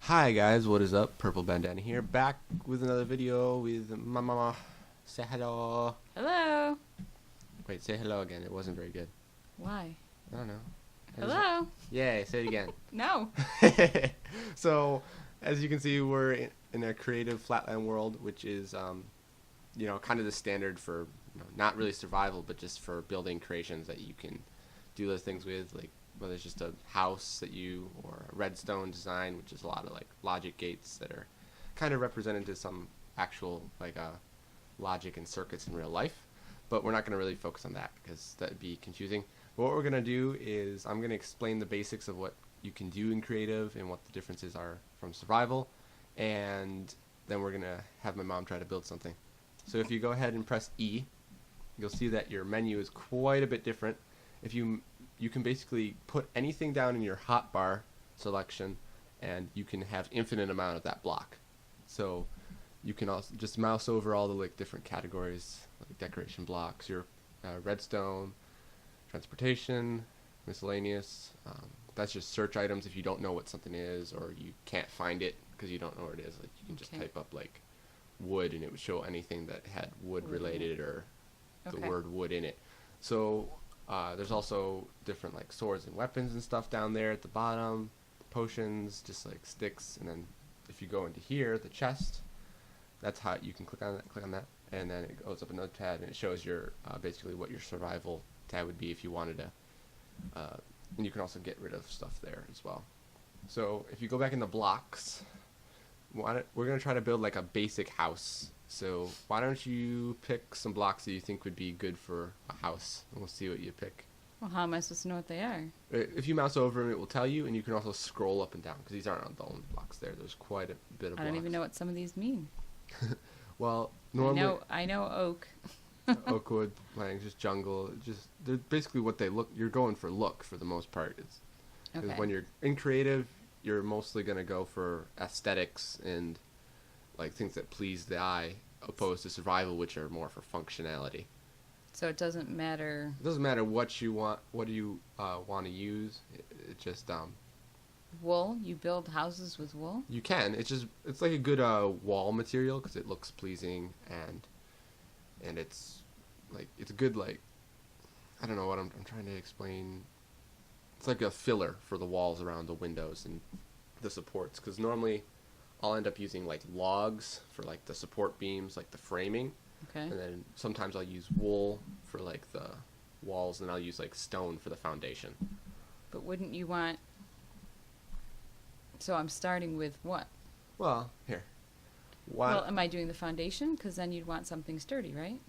Hi guys, what is up? Purple Bandana here, back with another video with Momma. Say hello. Hello. Wait, say hello again. It wasn't very good. Why? I don't know. Hello. Yay, say it again. No. So, as you can see, we're in a creative flatland world, which is, kind of the standard for, not really survival, but just for building creations that you can do those things with, like whether it's just a house or a redstone design, which is a lot of like logic gates that are kind of represented to some actual logic and circuits in real life. But we're not going to really focus on that because that'd be confusing. But what we're going to do is I'm going to explain the basics of what you can do in creative and what the differences are from survival, and then we're going to have my mom try to build something. So if you go ahead and press E, you'll see that your menu is quite a bit different. If you can basically put anything down in your hotbar selection, and you can have infinite amount of that block. So you can also just mouse over all the different categories, like decoration blocks, your redstone, transportation, miscellaneous. That's just search items if you don't know what something is or you can't find it because you don't know what it is. Like you can just type up like wood and it would show anything that had wood related or the word wood in it. So there's also different like swords and weapons and stuff down there at the bottom, potions, just like sticks, and then if you go into here, the chest, that's how you can click on that, and then it goes up another tab and it shows your basically what your survival tab would be if you wanted to, and you can also get rid of stuff there as well. So if you go back in the blocks, we're going to try to build like a basic house. So why don't you pick some blocks that you think would be good for a house, and we'll see what you pick. Well, how am I supposed to know what they are? If you mouse over them, it will tell you, and you can also scroll up and down, because these aren't the only blocks there. There's quite a bit of blocks. I don't even know what some of these mean. Well, normally... I know oak. Oak wood, planks, just jungle. They're basically what they look... You're going for look, for the most part. Because when you're in creative, you're mostly going to go for aesthetics and like things that please the eye, opposed to survival, which are more for functionality. So it doesn't matter. It doesn't matter what you want. What do you want to use? It just wool. You build houses with wool. You can. It's like a good wall material because it looks pleasing and it's like it's a good like I don't know what I'm trying to explain. It's like a filler for the walls around the windows and the supports, because normally I'll end up using like logs for like the support beams, like the framing. Okay. And then sometimes I'll use wool for like the walls, and I'll use like stone for the foundation. But wouldn't you want... So I'm starting with what? Well, here. Well, am I doing the foundation? Because then you'd want something sturdy, right?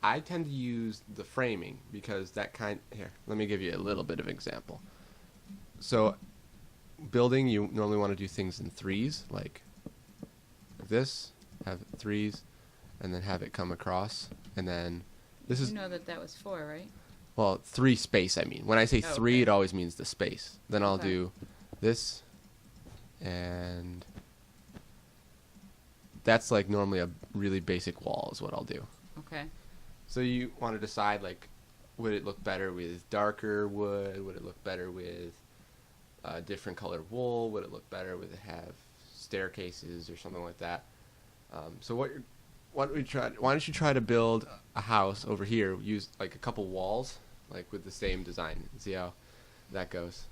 I tend to use the framing because Here, let me give you a little bit of example. So, building, you normally want to do things in threes, like this, have threes, and then have it come across, and then this is... You know that was 4, right? Well, 3 space, I mean. When I say 3, it always means the space. Then I'll do this, and that's like normally a really basic wall is what I'll do. Okay. So you want to decide, like, would it look better with darker wood? Would it look better with different colored wool? Would it look better with it have staircases or something like that? So why don't you try to build a house over here? Use like a couple walls, like with the same design, and see how that goes.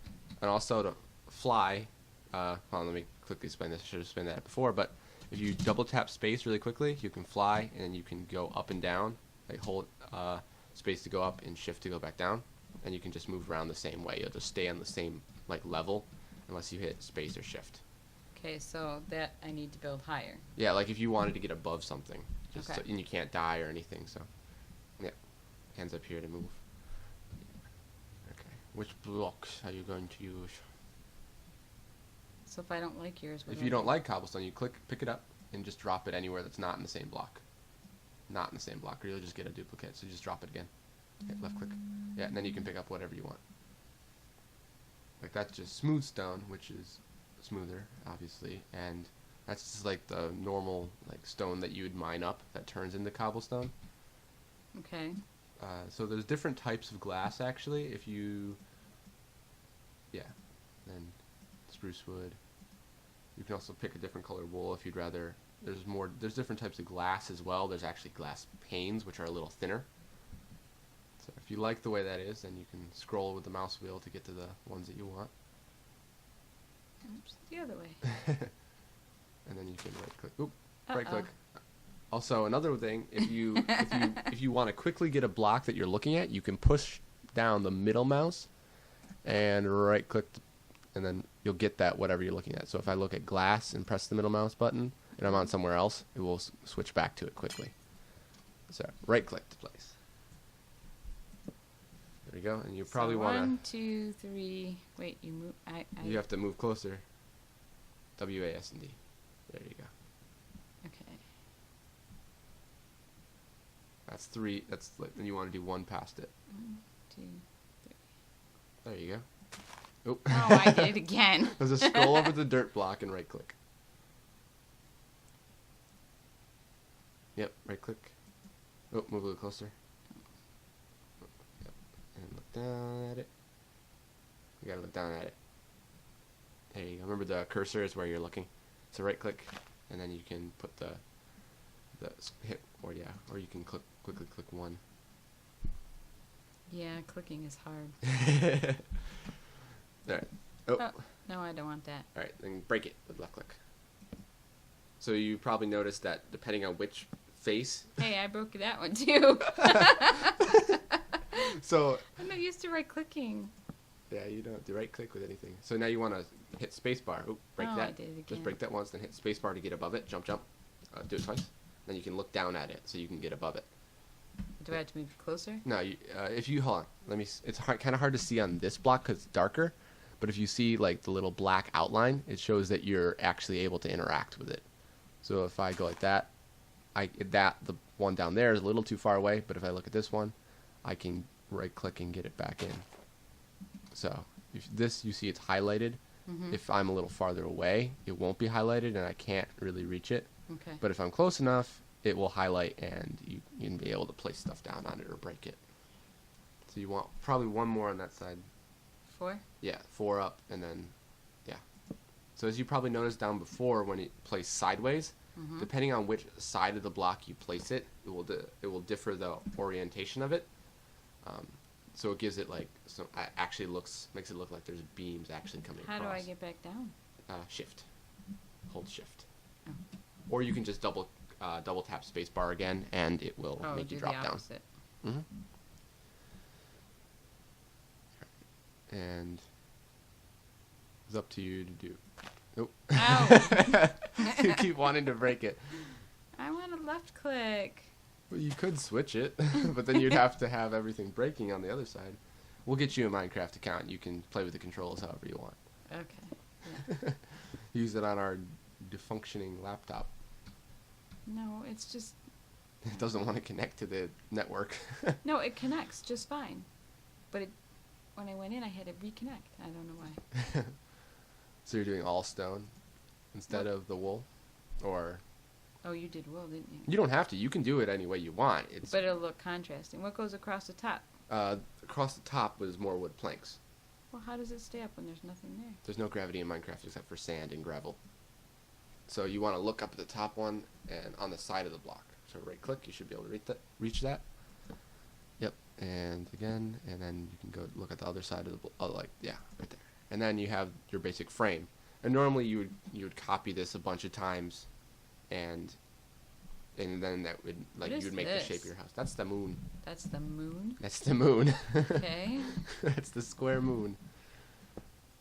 And also to fly. Hold on, let me quickly explain this. I should have explained that before, but if you double tap space really quickly, you can fly, and you can go up and down. Like hold space to go up and shift to go back down, and you can just move around the same way. You'll just stay on the same like level unless you hit space or shift. Okay, so that I need to build higher. Yeah, like if you wanted to get above something, Okay. and you can't die or anything. So, yeah, hands up here to move. Okay, which blocks are you going to use? So if I don't like yours, what If do you I don't do? like cobblestone, you pick it up, and just drop it anywhere that's not in the same block. Not in the same block, or you'll just get a duplicate. So just drop it again. Hit left click. Yeah, and then you can pick up whatever you want. Like that's just smooth stone, which is smoother, obviously, and that's just like the normal like stone that you would mine up that turns into cobblestone. Okay. So there's different types of glass actually. If you, yeah, then spruce wood. You can also pick a different color wool if you'd rather. There's different types of glass as well. There's actually glass panes, which are a little thinner. So if you like the way that is, then you can scroll with the mouse wheel to get to the ones that you want. Oops, the other way. And then you can right click. Oop, right click. Also, another thing, if you want to quickly get a block that you're looking at, you can push down the middle mouse and right click, and then you'll get that whatever you're looking at. So if I look at glass and press the middle mouse button, and I'm on somewhere else, it will switch back to it quickly. So right click to place. There we go, and you probably want to. 1, 2, 3. Wait, you move. You have to move closer. WASD. There you go. Okay. That's 3. That's like, and you want to do 1 past it. 1, 2, 3. There you go. Oop. Oh, I did it again. There's a scroll over the dirt block and right click. Yep, right click. Oh, move a little closer. Yep. And look down at it. You gotta look down at it. There you go. Remember the cursor is where you're looking. So right click, and then you can put the hit, or you can quickly click 1. Yeah, clicking is hard. Alright. Oh. No, I don't want that. Alright, then break it with left click. So you probably noticed that depending on which face. Hey, I broke that one too. So. I'm not used to right clicking. Yeah, you don't do right click with anything. So now you want to hit spacebar. Oop, break that. I did it again. Just break that once, then hit spacebar to get above it. Jump. Do it twice. Then you can look down at it so you can get above it. Do I have to move closer? No, if you hold on, it's kind of hard to see on this block because it's darker. But if you see like the little black outline, it shows that you're actually able to interact with it. So if I go like that, the one down there is a little too far away. But if I look at this one, I can right click and get it back in. So if you see it's highlighted. Mm-hmm. If I'm a little farther away, it won't be highlighted and I can't really reach it. Okay. But if I'm close enough, it will highlight and you can be able to place stuff down on it or break it. So you want probably 1 more on that side. 4? Yeah, 4 up and then, yeah. So as you probably noticed down before when it plays sideways, depending on which side of the block you place it, it will differ the orientation of it. So it gives it like, makes it look like there's beams actually coming across. How do I get back down? Shift. Hold shift. Oh. Or you can just double tap spacebar again and it will make you drop down. Mm-hmm. And it's up to you to do. Nope. Ow. You keep wanting to break it. I want to left click. Well, you could switch it, but then you'd have to have everything breaking on the other side. We'll get you a Minecraft account. You can play with the controls however you want. Okay. Yeah. Use it on our defunctioning laptop. No, it's just... It doesn't want to connect to the network. No, it connects just fine. But when I went in, I had to reconnect. I don't know why. So you're doing all stone instead of the wool? Or... Oh, you did wool, didn't you? You don't have to. You can do it any way you want. But it'll look contrasting. What goes across the top? Across the top was more wood planks. Well, how does it stay up when there's nothing there? There's no gravity in Minecraft except for sand and gravel. So you want to look up at the top one and on the side of the block. So right click, you should be able to reach that. Yep, and again, and then you can go look at the other side of the block. Yeah, right there. And then you have your basic frame. And normally you would copy this a bunch of times, and then that would you would make the shape of your house. That's the moon. That's the moon? That's the moon. Okay. That's the square moon.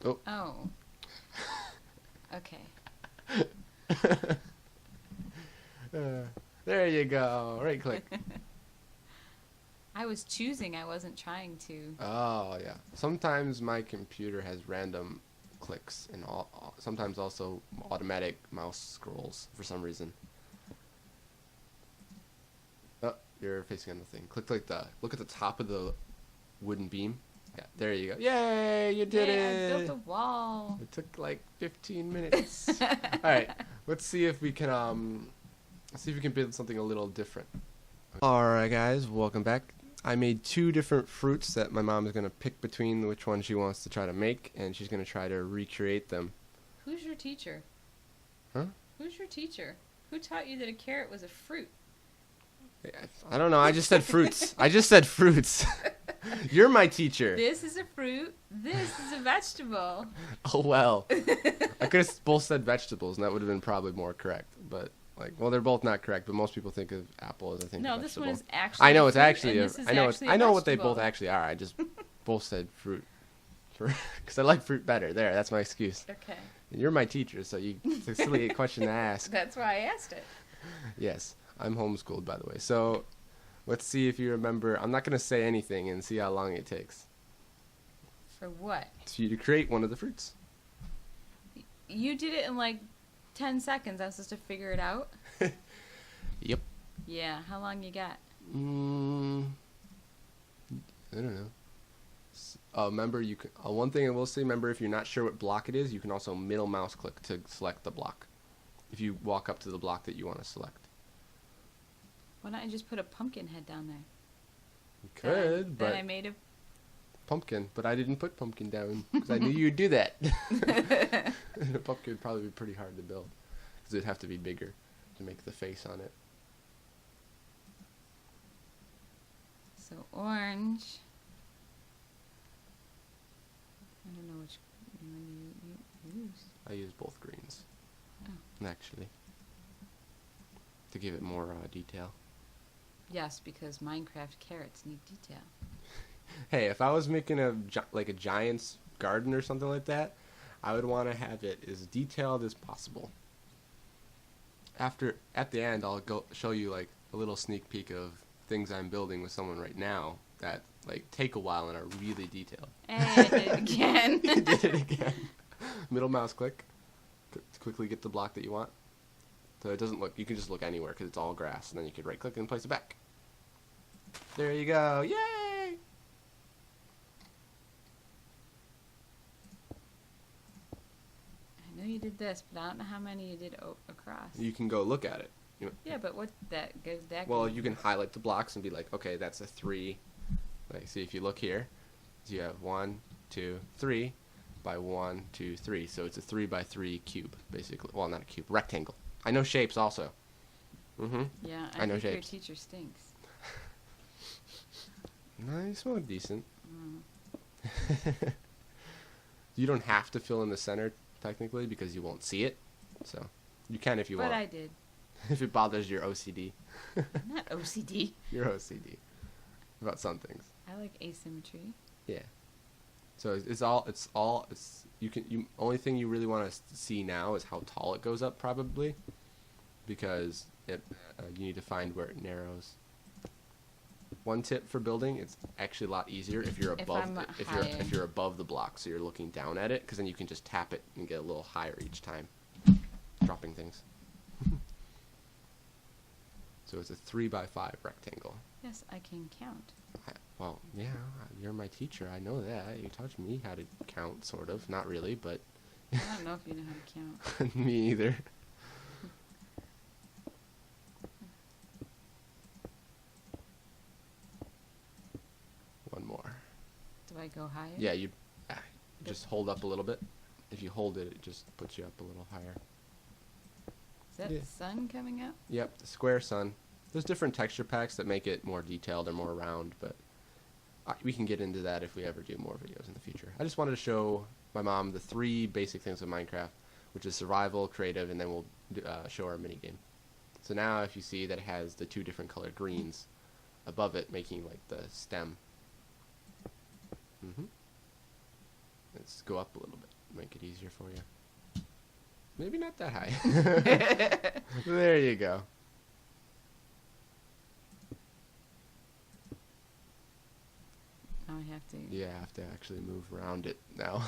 Oh. Oh. Okay. There you go. Right click. I was choosing. I wasn't trying to. Oh, yeah. Sometimes my computer has random clicks and sometimes also automatic mouse scrolls for some reason. Oh, you're facing on the thing. Look at the top of the wooden beam. Yeah, there you go. Yay, you did it. I built a wall. It took like 15 minutes. All right, let's see if we can build something a little different. All right, guys, welcome back. I made 2 different fruits that my mom is going to pick between which one she wants to try to make, and she's going to try to recreate them. Who's your teacher? Huh? Who's your teacher? Who taught you that a carrot was a fruit? I don't know. I just said fruits. I just said fruits. You're my teacher. This is a fruit. This is a vegetable. Oh, well. I could have both said vegetables, and that would have been probably more correct. But, like, well, they're both not correct, but most people think of apple as, I think, No, a this vegetable. one is actually I know a it's fruit, actually and this is I know actually I a know what they vegetable. both actually are. I just both said fruit. Because I like fruit better. There, that's my excuse. Okay. And you're my teacher, so it's a silly question to ask. That's why I asked it. Yes, I'm homeschooled, by the way. So let's see if you remember. I'm not going to say anything and see how long it takes For what? for you to create one of the fruits. You did it in like 10 seconds. I was supposed to figure it out. Yep. Yeah. How long you got? I don't know. Remember, you can. One thing I will say, remember, if you're not sure what block it is, you can also middle mouse click to select the block. If you walk up to the block that you want to select. Why don't I just put a pumpkin head down there? You could, but Then I made a... pumpkin. But I didn't put pumpkin down because I knew you'd do that. A pumpkin would probably be pretty hard to build because it'd have to be bigger to make the face on it. So orange. I don't know which one you use. I use both greens, Oh. actually, to give it more detail. Yes, because Minecraft carrots need detail. Hey, if I was making a giant's garden or something like that, I would want to have it as detailed as possible. At the end, I'll go show you like a little sneak peek of things I'm building with someone right now that like take a while and are really detailed. Hey, I did it again. You did it again. Middle mouse click to quickly get the block that you want. So it doesn't look. You can just look anywhere because it's all grass, and then you can right click and place it back. There you go. Yay! I know you did this, but I don't know how many you did across. You can go look at it. Yeah, but what that goes that? Well, you can highlight the blocks and be like, okay, that's a 3. Like, see if you look here, so you have 1, 2, 3 by 1, 2, 3. So it's a 3 by 3 cube, basically. Well, not a cube, rectangle. I know shapes also. Mhm. Yeah, I know think your shapes. teacher stinks. Nice one, decent. Mm. You don't have to fill in the center technically because you won't see it. So you can if you But want. I did. If it bothers your OCD. I'm not OCD. Your OCD about some things. I like asymmetry. Yeah. So you only thing you really want to see now is how tall it goes up probably, because you need to find where it narrows. One tip for building: it's actually a lot easier if you're if you're above the block, so you're looking down at it, because then you can just tap it and get a little higher each time, dropping things. So it's a 3 by 5 rectangle. Yes, I can count. Well, yeah, you're my teacher. I know that. You taught me how to count, sort of. Not really, but I don't know if you know how to count. me either. One more. Do I go higher? Yeah, you just hold up a little bit. If you hold it, it just puts you up a little higher. Is that the sun coming up? Yep, the square sun. There's different texture packs that make it more detailed or more round, but we can get into that if we ever do more videos in the future. I just wanted to show my mom the 3 basic things of Minecraft, which is survival, creative, and then we'll show our minigame. So now if you see that it has the 2 different colored greens above it, making like the stem. Let's go up a little bit, make it easier for you. Maybe not that high. There you go. Now I have to. Yeah, I have to actually move around it now.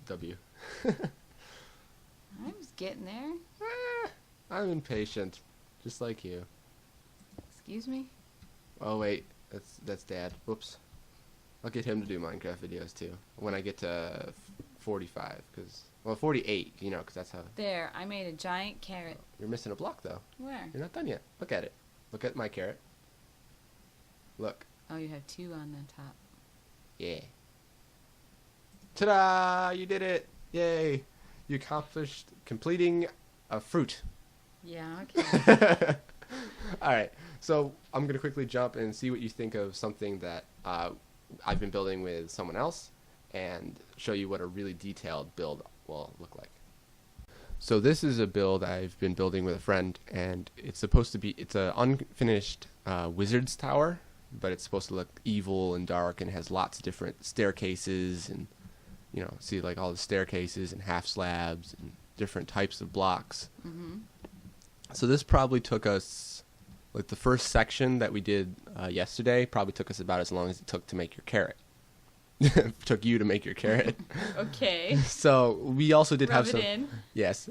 W. I was getting there. I'm impatient, just like you. Excuse me? Oh wait, that's Dad. Whoops. I'll get him to do Minecraft videos too when I get to 45, well 48, because that's how. There, I made a giant carrot. You're missing a block though. Where? You're not done yet. Look at it. Look at my carrot. Look. Oh, you have 2 on the top. Yeah. Ta-da! You did it! Yay! You accomplished completing a fruit. Yeah, okay. All right, so I'm going to quickly jump and see what you think of something that I've been building with someone else and show you what a really detailed build will look like. So this is a build I've been building with a friend, and it's supposed to be, it's an unfinished wizard's tower, but it's supposed to look evil and dark and has lots of different staircases and, you know, see like all the staircases and half slabs and different types of blocks. Mm-hmm. So this probably took us, like the first section that we did yesterday probably took us about as long as it took to make your carrot. Took you to make your carrot. Okay. So we also did Rub have it some. in. Yes,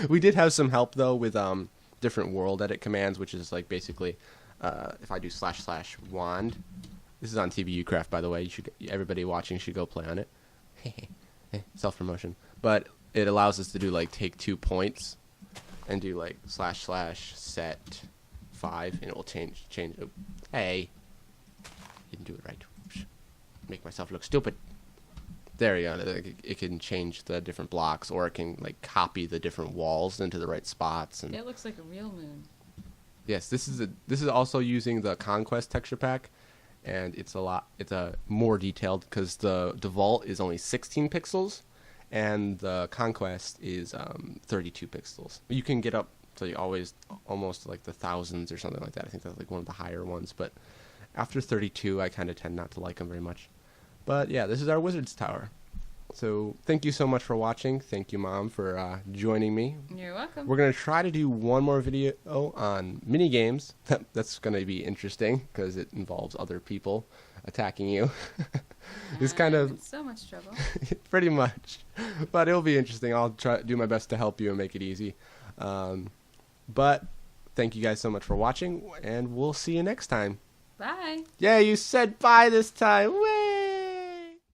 we did have some help though with different world edit commands, which is like basically if I do / wand. This is on TVU Craft, by the way. You should, everybody watching should go play on it. Self promotion, but it allows us to do like take 2 points and do like / set 5, and it will change. Oh, hey, didn't do it right. Make myself look stupid. There you go. It can change the different blocks, or it can like copy the different walls into the right spots. And It looks like a real moon. yes, this is also using the Conquest texture pack, and it's a more detailed because the vault is only 16 pixels, and the Conquest is 32 pixels. You can get up to almost like the thousands or something like that. I think that's like one of the higher ones, but after 32, I kind of tend not to like them very much. But yeah, this is our Wizard's Tower. So thank you so much for watching. Thank you, Mom, for joining me. You're welcome. We're going to try to do one more video on mini games. That's going to be interesting because it involves other people attacking you. It's kind I'm of in so much trouble. pretty much, but it'll be interesting. I'll try do my best to help you and make it easy. But thank you guys so much for watching, and we'll see you next time. Bye. Yeah, you said bye this time. Way!